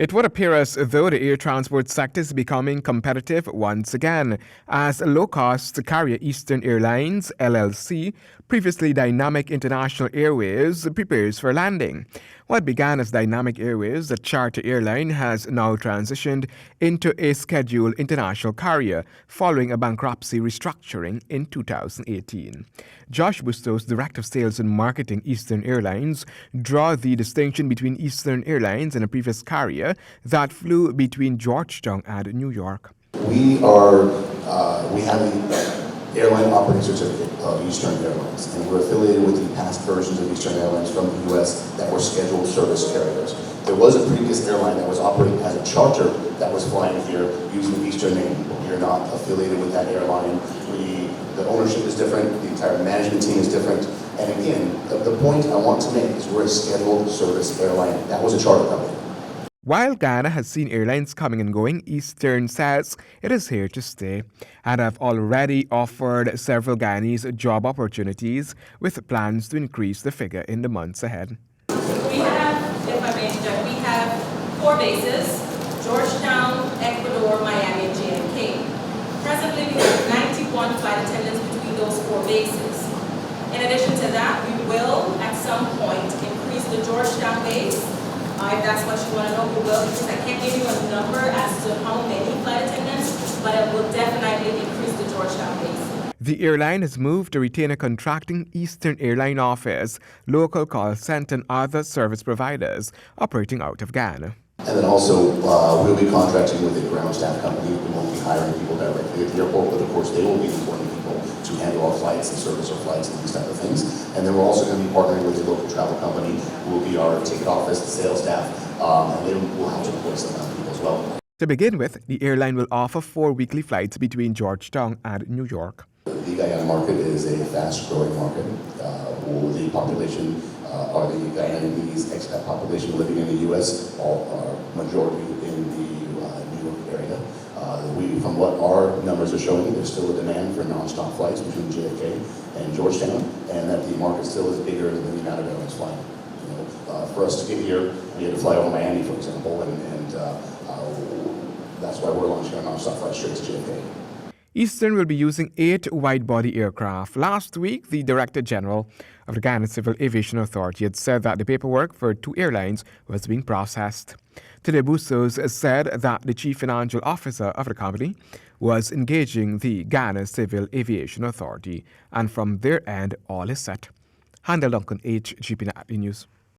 It would appear as though the air transport sector is becoming competitive once again, as low-cost carrier Eastern Airlines, LLC, previously Dynamic International Airways, prepares for landing. What began as Dynamic Airways, a charter airline, has now transitioned into a scheduled international carrier following a bankruptcy restructuring in 2018. Josh Bustos, Director of Sales and Marketing, Eastern Airlines, draw the distinction between Eastern Airlines and a previous carrier that flew between Georgetown and New York. We have the airline operating certificate of Eastern Airlines, and we're affiliated with the past versions of Eastern Airlines from the U.S. that were scheduled service carriers. There was a previous airline that was operating as a charter that was flying here using the Eastern name. We are not affiliated with that airline. The ownership is different, the entire management team is different, and again, the point I want to make is we're a scheduled service airline. That was a charter company. While Ghana has seen airlines coming and going, Eastern says it is here to stay and have already offered several Guyanese job opportunities with plans to increase the figure in the months ahead. We have 4 bases: Georgetown, Ecuador, Miami, and JFK. Presently, we have 91 flight attendants between those 4 bases. In addition to that, we will, at some point, increase the Georgetown base. If that's what you want to know, we will, because I can't give you a number as to how many flight attendants, but it will definitely increase the Georgetown base. The airline has moved to retain a contracting Eastern Airline office, local call center, and other service providers operating out of Ghana. And then also, we'll be contracting with a ground staff company. We won't be hiring people directly at the airport, but of course they will be employing people to handle our flights and service our flights and these type of things. And then we're also going to be partnering with a local travel company who will be our ticket office, sales staff, and they will have to employ some other people as well. To begin with, the airline will offer 4 weekly flights between Georgetown and New York. The Guyana market is a fast-growing market. The population are the Guyanese expat population living in the U.S., all are majority in the New York area. From what our numbers are showing, there's still a demand for non-stop flights between JFK and Georgetown, and that the market still is bigger than the amount of airlines flying. For us to get here, we had to fly over Miami, for example, and that's why we're launching our non-stop flight straight to JFK. Eastern will be using 8 wide-body aircraft. Last week, the Director General of the Ghana Civil Aviation Authority had said that the paperwork for 2 airlines was being processed. Today, Bustos said that the Chief Financial Officer of the company was engaging the Ghana Civil Aviation Authority, and from their end, all is set. Handel Duncan, HGP Nightly News.